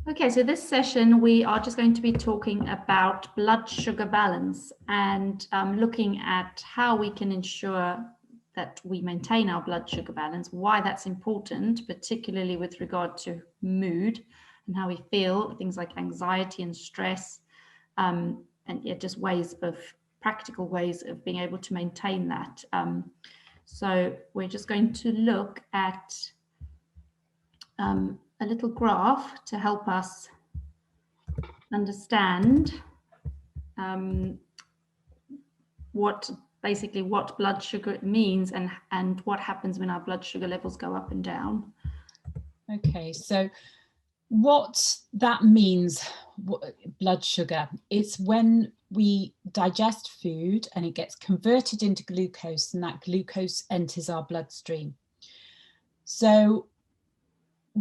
Okay, so this session we are just going to be talking about blood sugar balance and looking at how we can ensure that we maintain our blood sugar balance, why that's important, particularly with regard to mood and how we feel, things like anxiety and stress, and just practical ways of being able to maintain that. So we're just going to look at a little graph to help us understand what blood sugar means and what happens when our blood sugar levels go up and down. Okay, so what that means, blood sugar, is when we digest food and it gets converted into glucose, and that glucose enters our bloodstream. So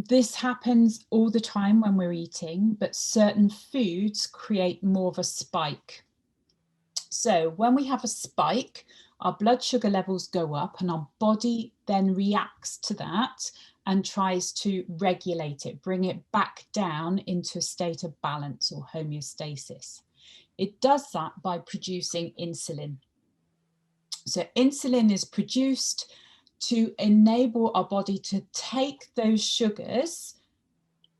this happens all the time when we're eating, but certain foods create more of a spike. So when we have a spike, our blood sugar levels go up and our body then reacts to that and tries to regulate it, bring it back down into a state of balance or homeostasis. It does that by producing insulin. So insulin is produced to enable our body to take those sugars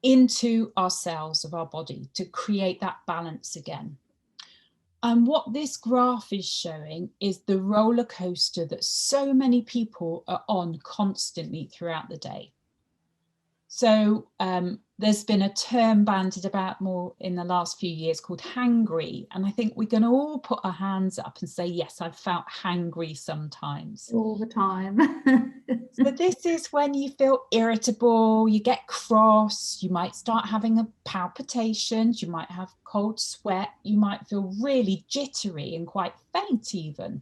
into our cells of our body to create that balance again. And what this graph is showing is the roller coaster that so many people are on constantly throughout the day. So there's been a term bandied about more in the last few years called hangry. And I think we can all put our hands up and say, yes, I've felt hangry sometimes. All the time. So this is when you feel irritable, you get cross, you might start having palpitations, you might have cold sweat, you might feel really jittery and quite faint even.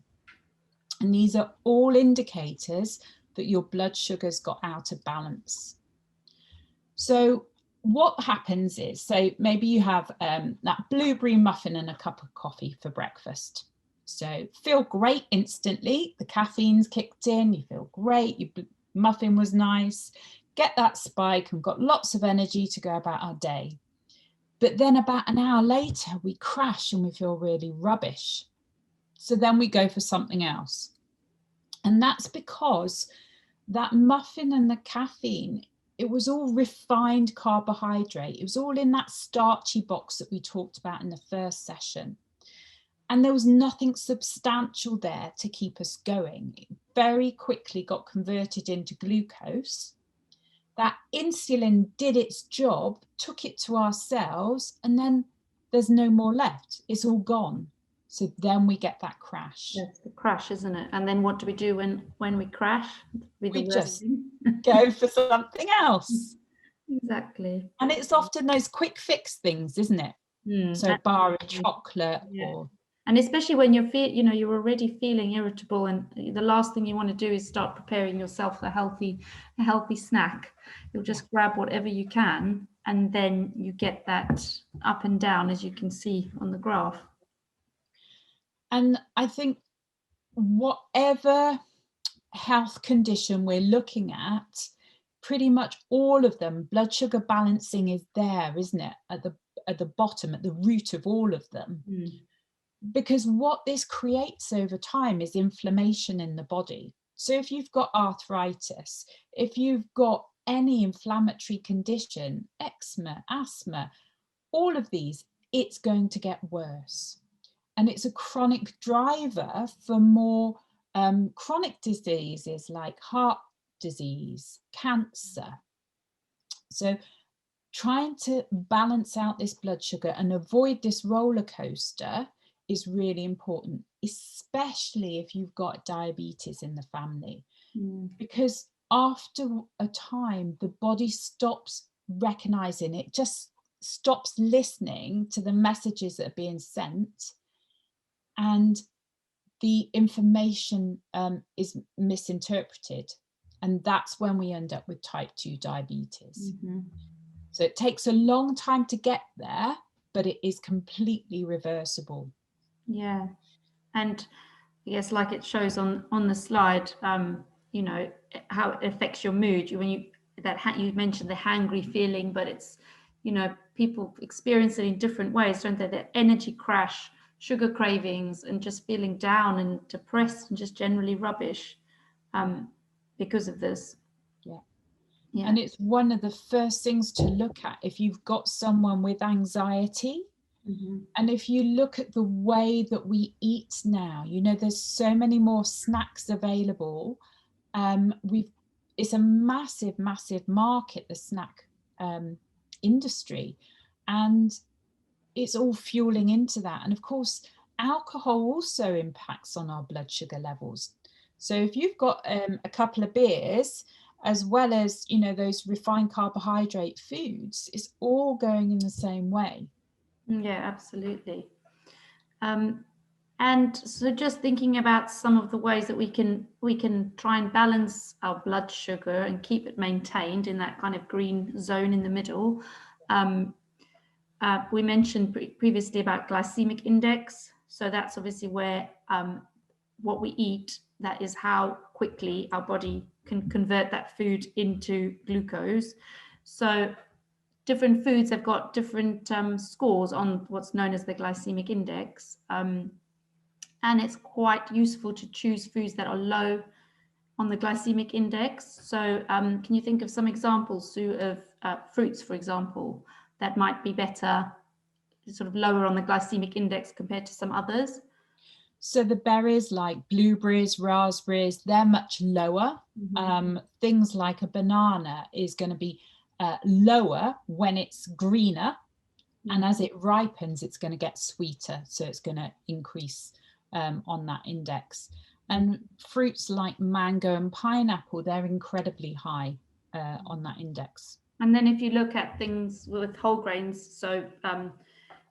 And these are all indicators that your blood sugar's got out of balance. So what happens is, so maybe you have that blueberry muffin and a cup of coffee for breakfast. So feel great instantly, the caffeine's kicked in, you feel great, your muffin was nice, get that spike and got lots of energy to go about our day. But then about an hour later, we crash and we feel really rubbish. So then we go for something else. And that's because that muffin and the caffeine, it was all refined carbohydrate. It was all in that starchy box that we talked about in the first session. And there was nothing substantial there to keep us going. It very quickly got converted into glucose. That insulin did its job, took it to our cells, and then there's no more left. It's all gone. So then we get that crash. That's the crash, isn't it? And then what do we do when we crash? We just go for something else. Exactly. And it's often those quick fix things, isn't it? So a bar of chocolate, or and especially when you're already feeling irritable, and the last thing you want to do is start preparing yourself a healthy snack. You'll just grab whatever you can, and then you get that up and down, as you can see on the graph. And I think whatever health condition we're looking at, pretty much all of them, blood sugar balancing is there, isn't it? At the bottom, at the root of all of them. Because what this creates over time is inflammation in the body. So if you've got arthritis, if you've got any inflammatory condition, eczema, asthma, all of these, it's going to get worse. And it's a chronic driver for more chronic diseases like heart disease, cancer. So trying to balance out this blood sugar and avoid this roller coaster is really important, especially if you've got diabetes in the family. Because after a time, the body stops recognizing it, just stops listening to the messages that are being sent, and the information is misinterpreted. And that's when we end up with type 2 diabetes. So it takes a long time to get there, but it is completely reversible. Yeah. And I guess, like it shows on the slide, you know, how it affects your mood. You mentioned the hangry feeling, but it's, you know, people experience it in different ways, don't they? Their energy crash, sugar cravings, and just feeling down and depressed and just generally rubbish because of this. Yeah. Yeah. And it's one of the first things to look at if you've got someone with anxiety. And if you look at the way that we eat now, you know, there's so many more snacks available. It's a massive, massive market, the snack industry, and it's all fueling into that. And of course, alcohol also impacts on our blood sugar levels. So if you've got a couple of beers, as well as, you know, those refined carbohydrate foods, it's all going in the same way. Yeah, absolutely. And so just thinking about some of the ways that we can try and balance our blood sugar and keep it maintained in that kind of green zone in the middle. We mentioned previously about glycemic index. So that's obviously where what we eat, that is how quickly our body can convert that food into glucose. So different foods have got different scores on what's known as the glycemic index. And it's quite useful to choose foods that are low on the glycemic index. So can you think of some examples, Sue, of fruits, for example, that might be better, sort of lower on the glycemic index compared to some others? So the berries like blueberries, raspberries, they're much lower. Things like a banana is going to be lower when it's greener. And as it ripens, it's going to get sweeter. So it's going to increase on that index. And fruits like mango and pineapple, they're incredibly high on that index. And then if you look at things with whole grains, so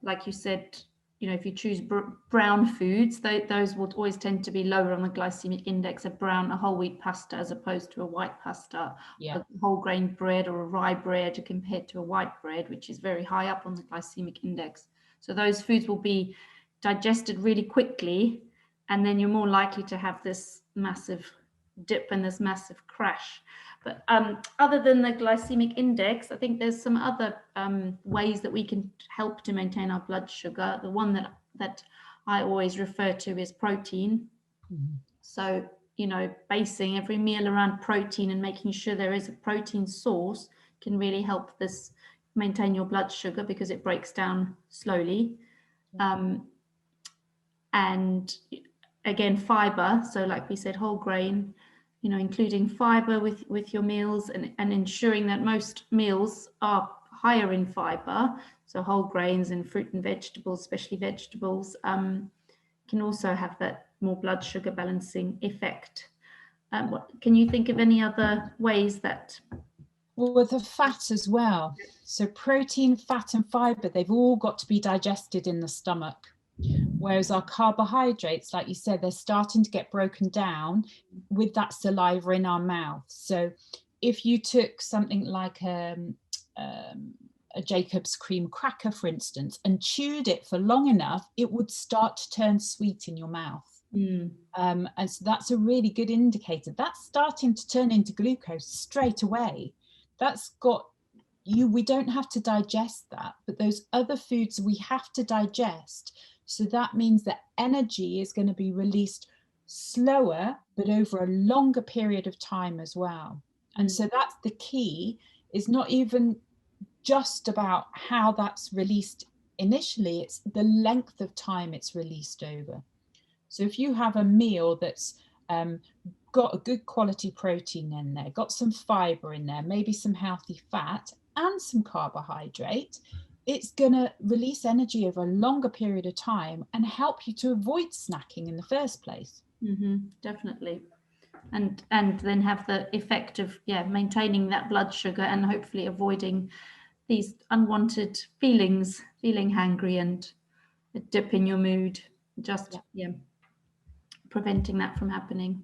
like you said, you know, if you choose brown foods, those will always tend to be lower on the glycemic index, a whole wheat pasta as opposed to a white pasta, Yeah. a whole grain bread or a rye bread compared to a white bread, which is very high up on the glycemic index. So those foods will be digested really quickly, and then you're more likely to have this massive dip and this massive crash. But other than the glycemic index, I think there's some other ways that we can help to maintain our blood sugar. The one that I always refer to is protein. So, you know, basing every meal around protein and making sure there is a protein source can really help this maintain your blood sugar because it breaks down slowly. And again, fiber. So like we said, whole grain, you know, including fiber with your meals and ensuring that most meals are higher in fiber. So whole grains and fruit and vegetables, especially vegetables, can also have that more blood sugar balancing effect. Can you think of any other ways that? Well, with the fat as well. So protein, fat and fiber, they've all got to be digested in the stomach. Whereas our carbohydrates, like you said, they're starting to get broken down with that saliva in our mouth. So if you took something like a Jacob's cream cracker, for instance, and chewed it for long enough, it would start to turn sweet in your mouth. And so that's a really good indicator. That's starting to turn into glucose straight away. That's got you, we don't have to digest that, but those other foods we have to digest. So that means that energy is going to be released slower, but over a longer period of time as well. And so that's the key, is not even just about how that's released initially, it's the length of time it's released over. So if you have a meal that's got a good quality protein in there, got some fiber in there, maybe some healthy fat and some carbohydrate, it's going to release energy over a longer period of time and help you to avoid snacking in the first place. Definitely. And then have the effect of maintaining that blood sugar and hopefully avoiding these unwanted feelings, feeling hangry and a dip in your mood, just preventing that from happening.